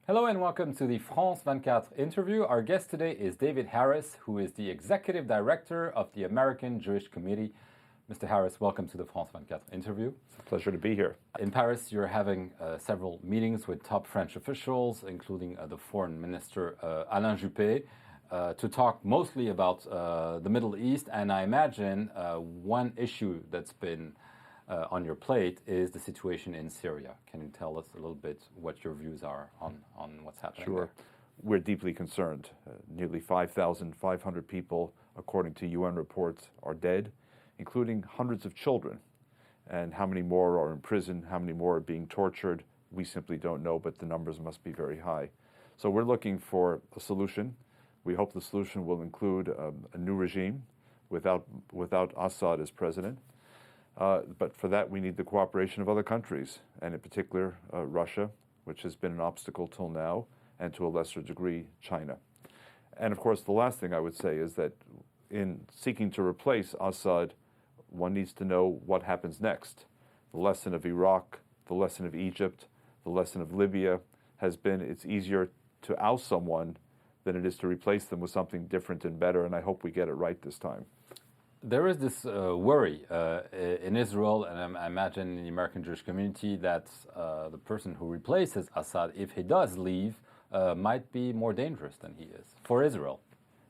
Hello and welcome to the France 24 interview. Our guest today is David Harris, who is the Executive Director of the American Jewish Committee. Mr. Harris, welcome to the France 24 interview. It's a pleasure to be here. In Paris, you're having several meetings with top French officials, including the Foreign Minister Alain Juppé, to talk mostly about the Middle East. And I imagine one issue that's been on your plate is the situation in Syria. Can you tell us a little bit what your views are on what's happening Sure. there? We're deeply concerned. Nearly 5,500 people, according to UN reports, are dead, including hundreds of children. And how many more are in prison, how many more are being tortured, we simply don't know, but the numbers must be very high. So we're looking for a solution. We hope the solution will include a new regime without Assad as president. But for that, we need the cooperation of other countries, and in particular, Russia, which has been an obstacle till now, and to a lesser degree, China. And of course, the last thing I would say is that in seeking to replace Assad, one needs to know what happens next. The lesson of Iraq, the lesson of Egypt, the lesson of Libya has been it's easier to oust someone than it is to replace them with something different and better, and I hope we get it right this time. There is this worry in Israel, and I imagine in the American Jewish community, that the person who replaces Assad, if he does leave, might be more dangerous than he is for Israel.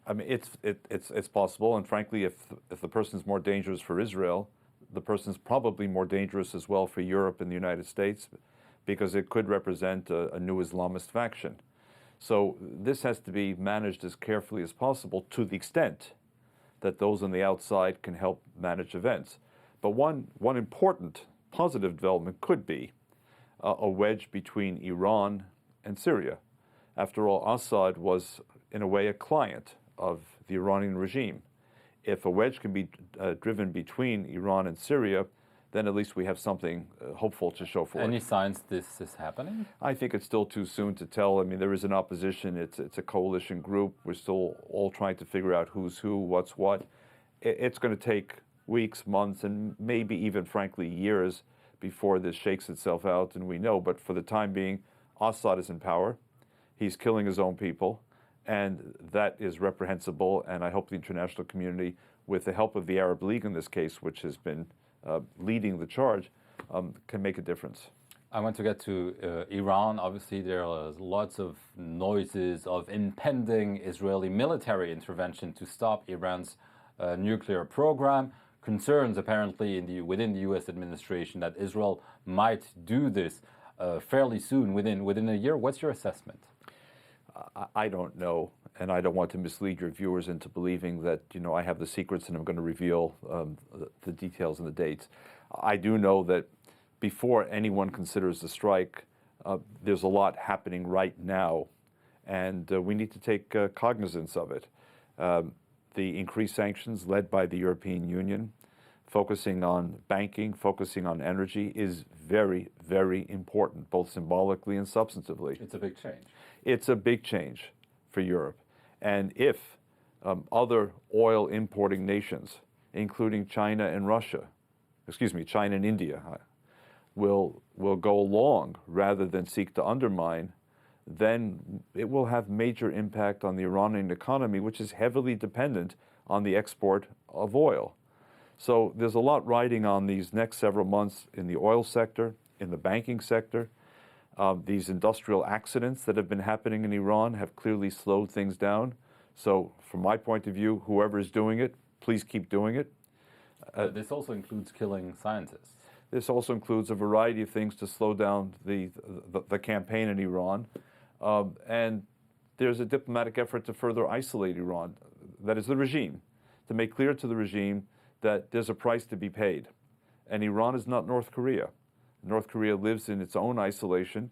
I mean, it's possible, and frankly, if the person's more dangerous for Israel, the person's probably more dangerous as well for Europe and the United States, because it could represent a new Islamist faction. So this has to be managed as carefully as possible to the extent that those on the outside can help manage events. But one important positive development could be a wedge between Iran and Syria. After all, Assad was, in a way, a client of the Iranian regime. If a wedge can be driven between Iran and Syria, then at least we have something hopeful to show for it. Any signs this is happening? I think it's still too soon to tell. I mean, there is an opposition. It's a coalition group. We're still all trying to figure out who's who, what's what. It's going to take weeks, months, and maybe even, frankly, years before this shakes itself out, and we know. But for the time being, Assad is in power. He's killing his own people, and that is reprehensible. And I hope the international community, with the help of the Arab League in this case, which has been leading the charge, can make a difference. I want to get to Iran. Obviously, there are lots of noises of impending Israeli military intervention to stop Iran's nuclear program. Concerns apparently within the U.S. administration that Israel might do this fairly soon, within a year. What's your assessment? I don't know, and I don't want to mislead your viewers into believing that I have the secrets and I'm going to reveal the details and the dates. I do know that before anyone considers the strike, there's a lot happening right now, and we need to take cognizance of it. The increased sanctions led by the European Union, focusing on banking, focusing on energy, is very, very important, both symbolically and substantively. It's a big change. It's a big change for Europe. And if other oil importing nations, including China and India, will go along rather than seek to undermine, then it will have major impact on the Iranian economy, which is heavily dependent on the export of oil. So there's a lot riding on these next several months in the oil sector, in the banking sector. These industrial accidents that have been happening in Iran have clearly slowed things down. So from my point of view, whoever is doing it, please keep doing it. This also includes killing scientists. This also includes a variety of things to slow down the campaign in Iran. And there's a diplomatic effort to further isolate Iran, that is the regime, to make clear to the regime that there's a price to be paid. And Iran is not North Korea. North Korea lives in its own isolation.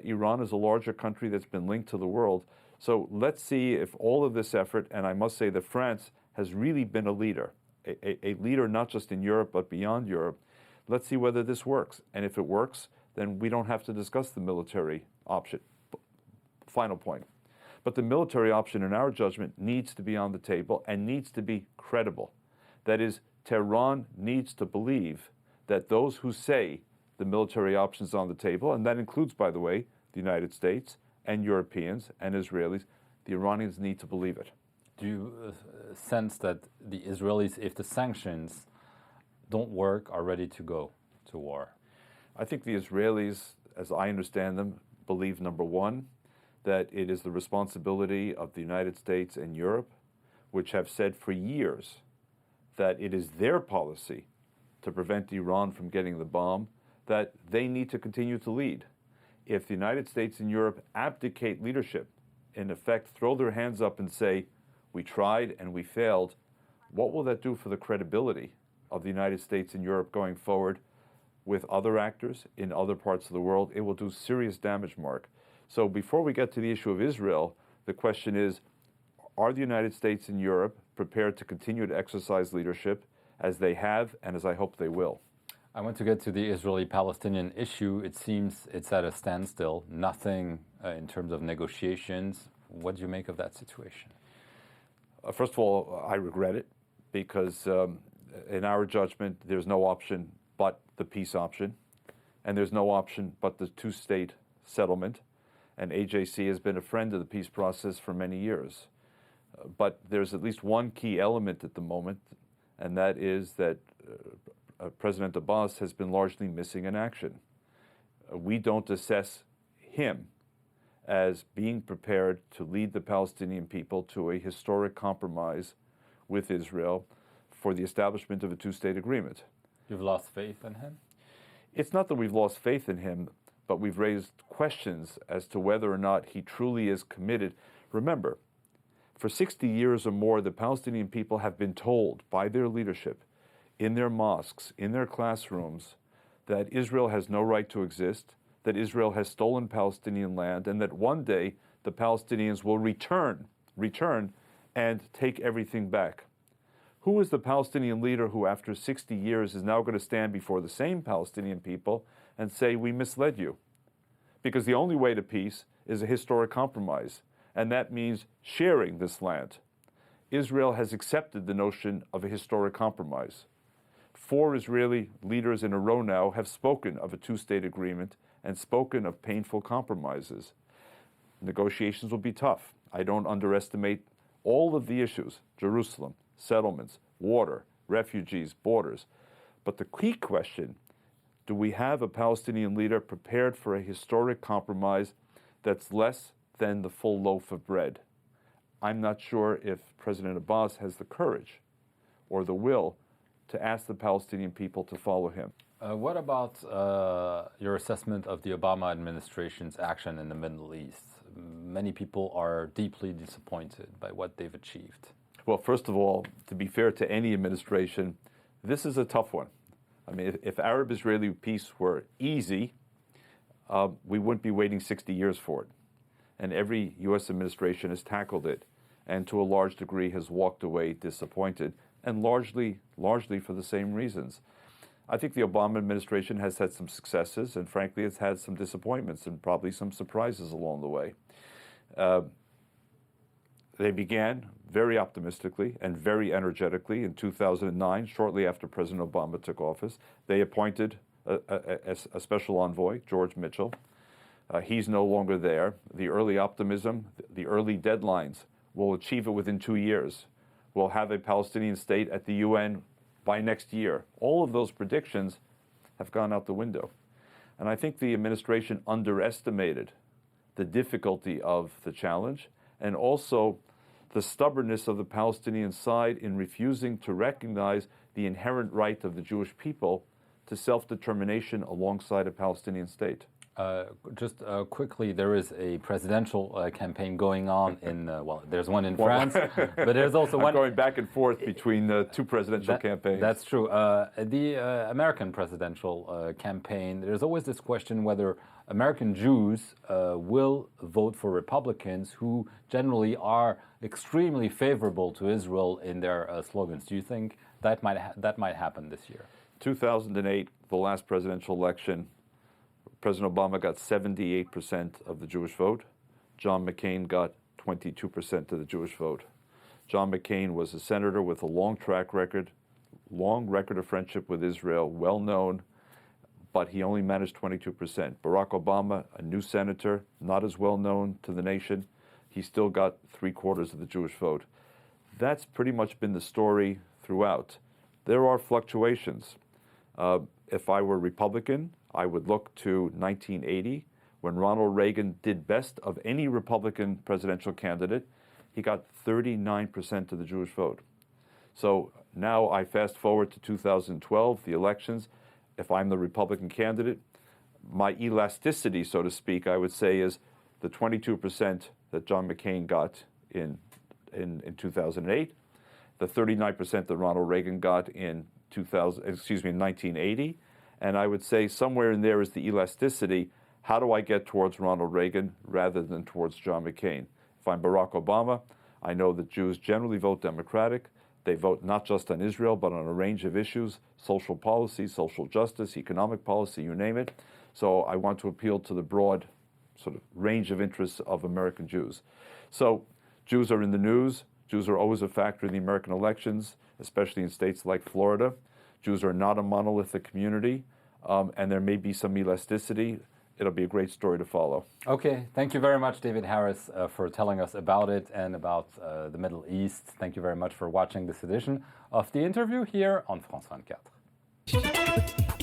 Iran is a larger country that's been linked to the world. So let's see if all of this effort, and I must say that France has really been a leader not just in Europe but beyond Europe. Let's see whether this works. And if it works, then we don't have to discuss the military option. Final point. But the military option, in our judgment, needs to be on the table and needs to be credible. That is, Tehran needs to believe that those who say the military option is on the table, and that includes, by the way, the United States and Europeans and Israelis, the Iranians need to believe it. Do you sense that the Israelis, if the sanctions don't work, are ready to go to war? I think the Israelis, as I understand them, believe, number one, that it is the responsibility of the United States and Europe, which have said for years that it is their policy to prevent Iran from getting the bomb, that they need to continue to lead. If the United States and Europe abdicate leadership, in effect throw their hands up and say, we tried and we failed, what will that do for the credibility of the United States and Europe going forward with other actors in other parts of the world? It will do serious damage, Mark. So before we get to the issue of Israel, the question is, are the United States and Europe prepared to continue to exercise leadership as they have and as I hope they will? I want to get to the Israeli-Palestinian issue. It seems it's at a standstill, nothing in terms of negotiations. What do you make of that situation? First of all, I regret it because in our judgment, there's no option but the peace option, and there's no option but the two-state settlement. And AJC has been a friend of the peace process for many years. But there's at least one key element at the moment, and that is that President Abbas has been largely missing in action. We don't assess him as being prepared to lead the Palestinian people to a historic compromise with Israel for the establishment of a two-state agreement. You've lost faith in him? It's not that we've lost faith in him, but we've raised questions as to whether or not he truly is committed. Remember, for 60 years or more, the Palestinian people have been told by their leadership, in their mosques, in their classrooms, that Israel has no right to exist, that Israel has stolen Palestinian land, and that one day the Palestinians will return and take everything back. Who is the Palestinian leader who, after 60 years, is now going to stand before the same Palestinian people and say, we misled you? Because the only way to peace is a historic compromise, and that means sharing this land. Israel has accepted the notion of a historic compromise. 4 Israeli leaders in a row now have spoken of a two-state agreement and spoken of painful compromises. Negotiations will be tough. I don't underestimate all of the issues: Jerusalem, settlements, water, refugees, borders. But the key question, do we have a Palestinian leader prepared for a historic compromise that's less than the full loaf of bread? I'm not sure if President Abbas has the courage or the will to ask the Palestinian people to follow him. What about your assessment of the Obama administration's action in the Middle East? Many people are deeply disappointed by what they've achieved. Well, first of all, to be fair to any administration, this is a tough one. I mean, if Arab-Israeli peace were easy, we wouldn't be waiting 60 years for it. And every U.S. administration has tackled it, and to a large degree has walked away disappointed, and largely for the same reasons. I think the Obama administration has had some successes, and frankly, it's had some disappointments and probably some surprises along the way. They began very optimistically and very energetically in 2009, shortly after President Obama took office. They appointed a special envoy, George Mitchell. He's no longer there. The early optimism, the early deadlines, we'll achieve it within 2 years. We'll have a Palestinian state at the UN by next year. All of those predictions have gone out the window. And I think the administration underestimated the difficulty of the challenge and also the stubbornness of the Palestinian side in refusing to recognize the inherent right of the Jewish people to self-determination alongside a Palestinian state. Just quickly, there is a presidential campaign going on in, there's one in France, but there's also one going back and forth between two presidential campaigns. That's true. The American presidential campaign, there's always this question whether American Jews will vote for Republicans who generally are extremely favorable to Israel in their slogans. Do you think that might happen this year? 2008, the last presidential election, President Obama got 78% of the Jewish vote. John McCain got 22% of the Jewish vote. John McCain was a senator with a long record of friendship with Israel, well known, but he only managed 22%. Barack Obama, a new senator, not as well known to the nation, he still got 3/4 of the Jewish vote. That's pretty much been the story throughout. There are fluctuations. If I were Republican, I would look to 1980, when Ronald Reagan did best of any Republican presidential candidate. He got 39% of the Jewish vote. So now I fast forward to 2012, the elections. If I'm the Republican candidate, my elasticity, so to speak, I would say, is the 22% that John McCain got in 2008, the 39% that Ronald Reagan got in 1980, and I would say somewhere in there is the elasticity. How do I get towards Ronald Reagan rather than towards John McCain? If I'm Barack Obama, I know that Jews generally vote Democratic. They vote not just on Israel, but on a range of issues, social policy, social justice, economic policy, you name it. So I want to appeal to the broad sort of range of interests of American Jews. So Jews are in the news. Jews are always a factor in the American elections, especially in states like Florida. Jews are not a monolithic community, and there may be some elasticity. It'll be a great story to follow. Okay, thank you very much, David Harris, for telling us about it and about the Middle East. Thank you very much for watching this edition of The Interview here on France 24.